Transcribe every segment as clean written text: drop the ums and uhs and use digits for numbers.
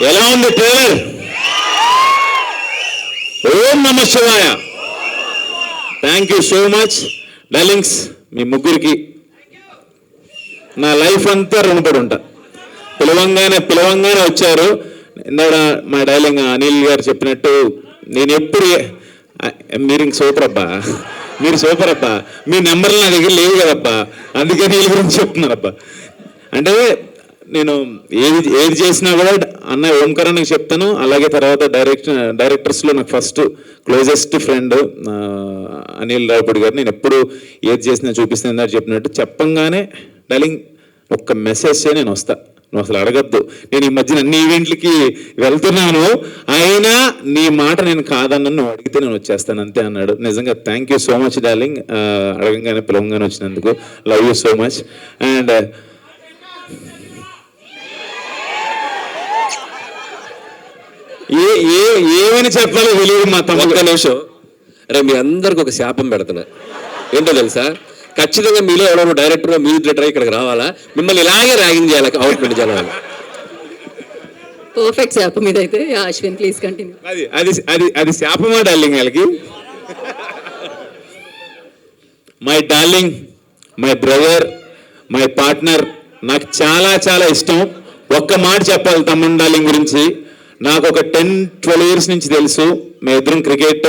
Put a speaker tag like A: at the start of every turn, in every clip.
A: ఎలా ఉంది ట్రైలర్? ఓం నమ శివాయ. Thank you so much darlings. మీ ముగ్గురికి నా లైఫ్ అంతా రుణపడి ఉంటా. పిలవంగానే వచ్చారు. ఇందాక మా డార్లింగ్ అనిల్ గారు చెప్పినట్టు నేను ఎప్పుడు మీరు ఇంక సూపర్ అబ్బా, మీరు సూపర్ అబ్బా, మీ నెంబర్లు నా దగ్గర లేవు కదబ్బా, అందుకని వీళ్ళ గురించి చెప్తున్నారబ్బా. అంటే నేను ఏది చేసినా కూడా అన్నయ్య ఓంకారానికి చెప్తాను. అలాగే తర్వాత డైరెక్టర్స్లో నాకు first closest friend Anil Ravipudi గారు. నేను ఎప్పుడు ఏది చేసినా చూపిస్తాను చెప్పినట్టు చెప్పంగానే డార్లింగ్ ఒక్క మెసేజ్ చే నేను వస్తా, నువ్వు అసలు అడగద్దు. నేను ఈ మధ్యన అన్ని ఈవెంట్లకి వెళ్తున్నాను, అయినా నీ మాట నేను కాదన్నా, నువ్వు అడిగితే నేను వచ్చేస్తాను అంతే అన్నాడు. నిజంగా thank you so much darling, అడగంగానే పిలవంగానే వచ్చినందుకు. Love you so much. And ఏమని చెప్పాలో తెలియదు మా తమ్ముడు.
B: నిమిషం, అరే మీ అందరికి ఒక శాపం పెడుతున్నా. ఏంటో తెలుసా, ఖచ్చితంగా మీలో ఎవరో డైరెక్టర్ మ్యూజిక్ డైరెక్టర్ ఇక్కడికి రావాలా, మిమ్మల్ని ఇలాగే ర్యాగింగ్ చేయాలి అవుట్పుట్ జనాలు.
C: పర్ఫెక్ట్ శాపం ఇదైతే. Ashwin please continue.
A: అది శాపమా డార్లింగ్ వాళ్ళకి? My darling, my brother, my partner, నాకు చాలా చాలా ఇష్టం. ఒక్క మాట చెప్పాలి తమ్ముడు డార్లింగ్ గురించి. నాకు ఒక 10-12 ఇయర్స్ నుంచి తెలుసు. మేము ఇద్దరం క్రికెట్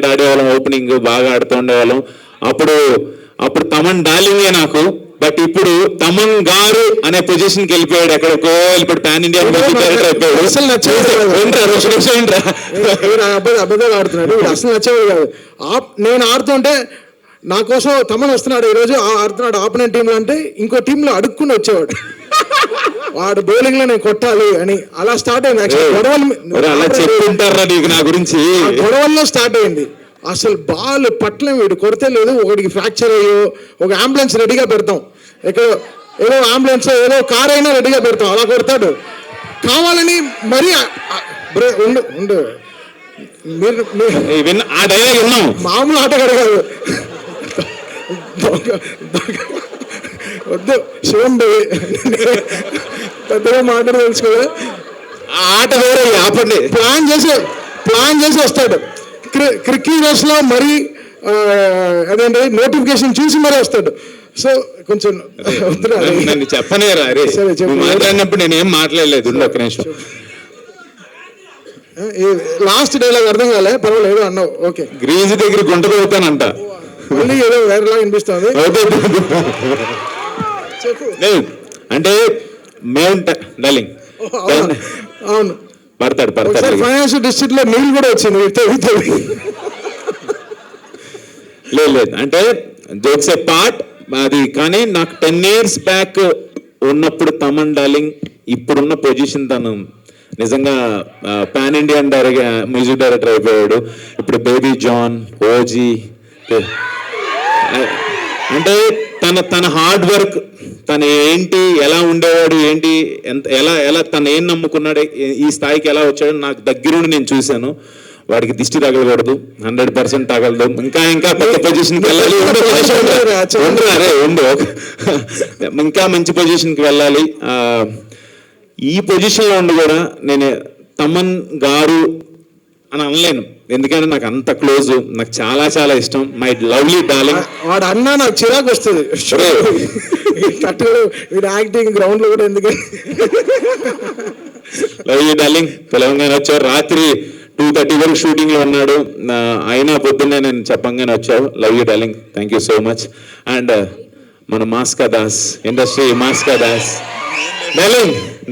A: ఆడేవాళ్ళం, ఓపెనింగ్ బాగా ఆడుతూ ఉండేవాళ్ళం. అప్పుడు తమన్ డార్లింగే నాకు. బట్ ఇప్పుడు తమన్ గారు అనే పొజిషన్కి వెళ్ళిపోయాడు, ఎక్కడికో వెళ్ళిపోయాడు, పాన్ ఇండియా అయిపోయాడు.
D: అసలు అబద్ధాలు ఆడుతున్నాడు, అసలు నచ్చేవాడు కాదు. నేను ఆడుతుంటే నా కోసం తమన్ వస్తున్నాడు, ఈరోజు ఆడుతున్నాడు ఆపోనెంట్ టీంలో అంటే ఇంకో టీంలో అడుక్కుని వచ్చేవాడు. వాడు బౌలింగ్ లో నేను కొట్టాలి అని అలా స్టార్ట్ అయింది. గొడవల్లో స్టార్ట్ అయింది. అసలు బాల్ పట్ల వీడు కొడితే లేదు, ఒకటికి ఫ్రాక్చర్ అయ్యో ఒక అంబులెన్స్ రెడీగా పెడతాం, ఏదో అంబులెన్స్ ఏదో కార్ అయినా రెడీగా పెడతాం, అలా కొడతాడు కావాలని. మరి ఉండు మామూలు ఆటగాడు కాదు, వద్దు శివం పెద్దగా మాట్లాడి తెలుసుకోవాలి.
A: ఆట వేరే ఆపండి.
D: ప్లాన్ చేసి వస్తాడు క్రికెటర్స్ లో. మరి అదేంటి నోటిఫికేషన్ చూసి మరీ వస్తాడు. సో కొంచెం
A: నన్ను చెప్పనేరా మాట్లాడినప్పుడు నేనేం మాట్లాడలేదు. ఒక నిమిషం,
D: లాస్ట్ డైలాగ్ అర్థం కాలే, పర్వాలేదు అన్నావు. ఓకే,
A: గ్రీజ్ దగ్గర గుంట కొడతానంట,
D: మళ్ళీ ఏదో వేరేలా వినిపిస్తుంది.
A: అంటే మేము డార్లింగ్
D: అవును
A: పడతాడు
D: ఫైనాన్షియల్ డిస్ట్రిక్ట్ లో మెయిల్ కూడా వచ్చింది.
A: లేదు అంటే జోక్స్ ఏ పార్ట్ అది. కానీ నాకు 10 years బ్యాక్ ఉన్నప్పుడు తమన్ డార్లింగ్ ఇప్పుడున్న పొజిషన్ తను నిజంగా పాన్ ఇండియన్ మ్యూజిక్ డైరెక్టర్ అయిపోయాడు. ఇప్పుడు బేబీ జాన్, ఓజీ, అంటే తన హార్డ్ వర్క్, తను ఏంటి, ఎలా ఉండేవాడు, ఏంటి, ఎలా తను ఏం నమ్ముకున్నాడు, ఈ స్థాయికి ఎలా వచ్చాడు నాకు దగ్గరుండి నేను చూశాను. వాడికి దిష్టి తగలకూడదు, 100% తగలదు. ఇంకా పెద్ద పొజిషన్కి వెళ్ళాలి, ఇంకా మంచి పొజిషన్కి వెళ్ళాలి. ఈ పొజిషన్లో ఉండి కూడా నేను తమన్ గారు అని అనలేను, ఎందుకంటే నాకు అంత క్లోజ్, నాకు చాలా చాలా ఇష్టం. My lovely darling.
D: వాడు అన్నా నాకు చిరాకు వస్తుంది. వీడు యాక్టింగ్ గ్రౌండ్ లో కూడా ఎందుకని.
A: Love you darling. పిలవంగానే వచ్చావు, రాత్రి 2:30 వరకు షూటింగ్ లో ఉన్నాడు, అయినా పొద్దున్నే నేను చెప్పంగానే వచ్చావు. Love you darling, thank you so much. And మన మాస్కా దాస్, ఇండస్ట్రీ మాస్కా దాస్.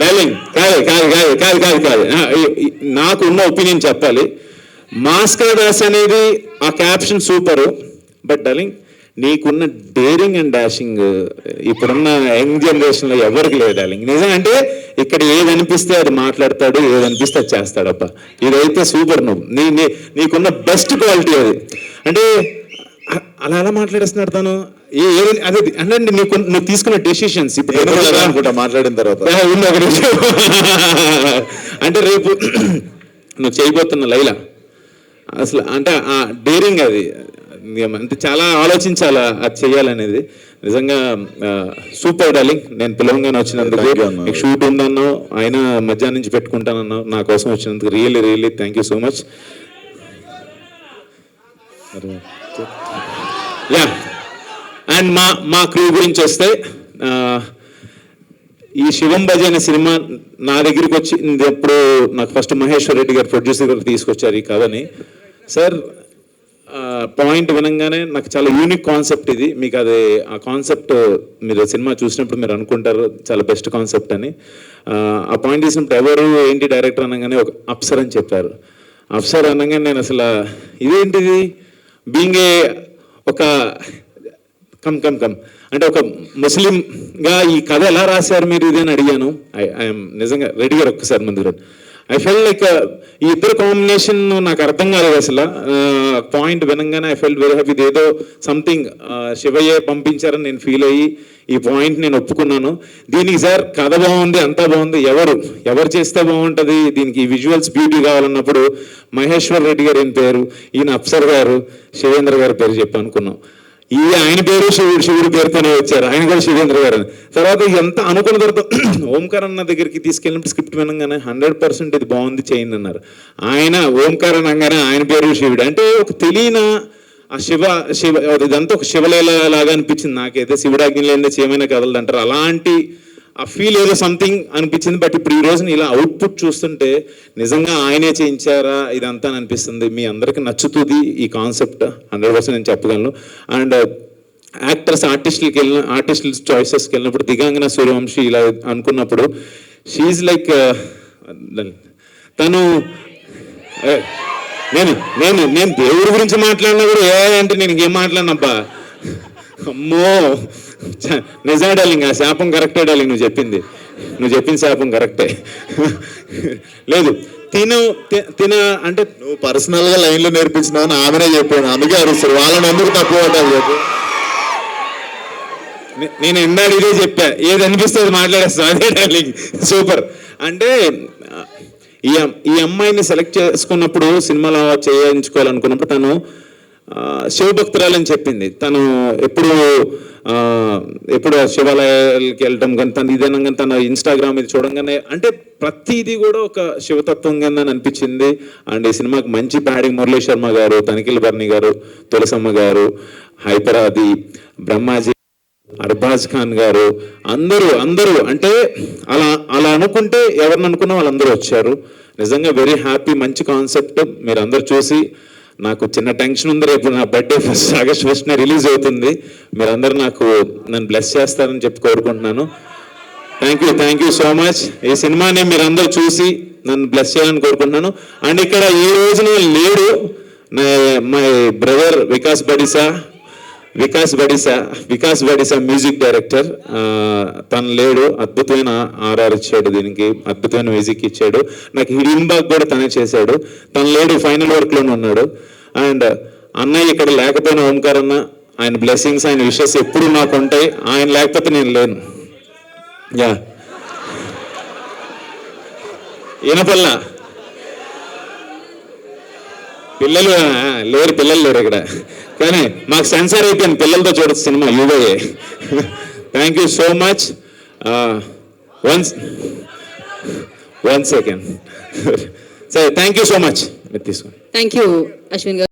A: డార్లింగ్ కాదు, నాకు ఉన్న ఒపీనియన్ చెప్పాలి. మాస్కా దాస్ అనేది ఆ క్యాప్షన్ సూపరు. బట్ డార్లింగ్ నీకున్న డేరింగ్ అండ్ డాషింగ్ ఇప్పుడున్న యంగ్ జనరేషన్లో ఎవరికి లేదు డార్లింగ్. నిజం అంటే ఇక్కడ ఏది అనిపిస్తే అది మాట్లాడతాడు, ఏది అనిపిస్తే అది చేస్తాడబ్బా. ఇదైతే సూపర్. నీకున్న బెస్ట్ క్వాలిటీ అది. అంటే అలా ఎలా మాట్లాడేస్తున్నాడు తను. అదే అంటే నువ్వు తీసుకున్న డెసిషన్స్ ఇప్పుడు
E: అనుకుంటా మాట్లాడిన తర్వాత
A: అంటే రేపు నువ్వు చేయబోతున్న లైలా అసలు అంటే ఆ డేరింగ్ అది అంటే చాలా ఆలోచించాలా అది చేయాలనేది. నిజంగా సూపర్ డార్లింగ్. నేను పిలవంగానే వచ్చినందుకు, మీకు షూట్ ఉందన్నావు, అయినా మధ్యాహ్నం నుంచి పెట్టుకుంటానన్నావు, నా కోసం వచ్చినందుకు really really thank you so much. Yeah, and మా క్రూ గురించి వస్తే, ఈ శివం భజ అనే సినిమా నా దగ్గరికి వచ్చింది ఎప్పుడు, నాకు ఫస్ట్ మహేశ్వర్ రెడ్డి గారు ప్రొడ్యూసర్ గారు తీసుకొచ్చారు ఈ కథని. సార్ పాయింట్ వినంగానే నాకు చాలా యూనిక్ కాన్సెప్ట్ ఇది, మీకు అది ఆ కాన్సెప్ట్ మీరు సినిమా చూసినప్పుడు మీరు అనుకుంటారు చాలా బెస్ట్ కాన్సెప్ట్ అని. ఆ పాయింట్ తీసినప్పుడు ఎవరు ఏంటి డైరెక్టర్ అనగానే ఒక అప్సర్ అని చెప్పారు. అప్సర్ అనగానే నేను అసలు ఇదేంటిది బీయింగ్ ఏ ఒక కమ్ అంటే ఒక ముస్లింగా ఈ కథ ఎలా రాశారు మీరు ఇది అని అడిగాను. ఐఎమ్ నిజంగా రెడ్డి గారు ఒక్కసారి ముందు ఐ ఫెల్ లైక్ ఈ ఇద్దరు కాంబినేషన్ నాకు అర్థం కాలేదు అసలు. పాయింట్ వినంగానే ఐ ఫెల్ వెరీ హ్యాపీ. ఏదో సంథింగ్ శివయ్య పంపించారని నేను ఫీల్ అయ్యి ఈ పాయింట్ నేను ఒప్పుకున్నాను. దీనికి సార్ కథ బాగుంది, అంతా బాగుంది, ఎవరు చేస్తే బాగుంటుంది, దీనికి విజువల్స్ బ్యూటీ కావాలన్నప్పుడు మహేశ్వర్ రెడ్డి గారు ఏం పేరు, ఈయన అప్సర్ గారు, శివేంద్ర గారి పేరు చెప్పి అనుకున్నాం. ఆయన పేరు శివుడి పేరుతోనే వచ్చారు, ఆయన కూడా శివేంద్ర గారు. తర్వాత ఎంత అనుకున్న తర్వాత ఓంకార్ అన్న దగ్గరికి తీసుకెళ్ళినప్పుడు స్క్రిప్ట్ వినగానే 100% ఇది బాగుంది చేయండి అన్నారు. ఆయన ఓంకార్ అనగానే ఆయన పేరు శివుడు. అంటే ఒక తెలియని ఆ శివ ఇదంతా ఒక శివలీల లాగా అనిపించింది నాకైతే. శివుడాజ్ఞ లేదే చేయమైనా కదలదు అంటారు, అలాంటి ఆ ఫీల్ ఏదో సంథింగ్ అనిపించింది. బట్ ఇప్పుడు ఈ రోజున ఇలా అవుట్పుట్ చూస్తుంటే నిజంగా ఆయనే చేయించారా ఇదంతా అని అనిపిస్తుంది. మీ అందరికీ నచ్చుతుంది ఈ కాన్సెప్ట్ 100% నేను చెప్పగలను. అండ్ ఆర్టిస్టుల చాయిసెస్కి వెళ్ళినప్పుడు దిగాంగన సూర్యవంశీ ఇలా అనుకున్నప్పుడు షీఈ్ లైక్ తను నేను దేవుడి గురించి మాట్లాడినా కూడా అంటే నేను ఇంకేం మాట్లాడినబ్బా, అమ్మో నిజమే డార్లింగ్, ఆ శాపం కరెక్టే డార్లింగ్, నువ్వు చెప్పిన శాపం కరెక్టే. లేదు తిన అంటే
E: నువ్వు పర్సనల్ గా లైన్ లో నేర్పించినావు అని ఆమెనే చెప్పాను, అందుకే అరుస్తారు. వాళ్ళని ఎందుకు తక్కువ పట్టాలి చెప్పు.
A: నేను ఎందాడు ఇదే చెప్పా, ఏది అనిపిస్తుంది మాట్లాడేస్తా, అదే డార్లింగ్ సూపర్. అంటే ఈ అమ్మాయిని సెలెక్ట్ చేసుకున్నప్పుడు సినిమాలో చేయించుకోవాలనుకున్నప్పుడు తను శివభక్తురాలని చెప్పింది. తను ఎప్పుడు శివాలయాలకి వెళ్ళటం కానీ తను ఇదేనా కానీ తన ఇన్స్టాగ్రామ్ ఇది చూడంగానే అంటే ప్రతిదీ కూడా ఒక శివతత్వం కింద అనిపించింది. అండ్ ఈ సినిమాకి మంచి ప్యాడింగ్ మురళీ శర్మ గారు, తనిఖీల్ బర్ని గారు, తులసమ్మ గారు, హైపరాది, బ్రహ్మాజీ, అర్బాజ్ ఖాన్ గారు, అందరూ అంటే అలా అనుకుంటే ఎవరిని అనుకున్నా వాళ్ళందరూ వచ్చారు. నిజంగా వెరీ హ్యాపీ. మంచి కాన్సెప్ట్. మీరు అందరూ చూసి, నాకు చిన్న టెన్షన్ ఉంది, రేపు నా బర్త్డే ఆగస్ట్ 1st రిలీజ్ అవుతుంది. మీరందరూ నన్ను బ్లెస్ చేస్తారని చెప్పి కోరుకుంటున్నాను. Thank you so much. ఈ సినిమాని మీరందరూ చూసి నన్ను బ్లెస్ చేయాలని కోరుకుంటున్నాను. అండ్ ఇక్కడ ఈ రోజున లేడు my brother Vikas Badisa music director. తను లేడు, అద్భుతమైన ఆర్ఆర్ ఇచ్చాడు, దీనికి అద్భుతమైన మ్యూజిక్ ఇచ్చాడు. నాకు హిడెన్ బాగ్ కూడా తనే చేశాడు. తను లేడు, ఫైనల్ వర్క్లోనే ఉన్నాడు. అండ్ అన్నయ్య ఇక్కడ లేకపోయినా ఓంకార్ అన్న, ఆయన బ్లెస్సింగ్స్, ఆయన విషెస్ ఎప్పుడు నాకు ఉంటాయి. ఆయన లేకపోతే నేను లేను. యా ఈనపల్ల పిల్లలు లేరు ఇక్కడ, కానీ మాకు సెన్సార్ అయిపోయింది, పిల్లలతో చూడొచ్చు సినిమా యూబోయే. Thank you so much. One second సరే, థ్యాంక్ యూ సో మచ్. మీరు తీసుకోండి.
C: థ్యాంక్ యూ అశ్విన్ గారు.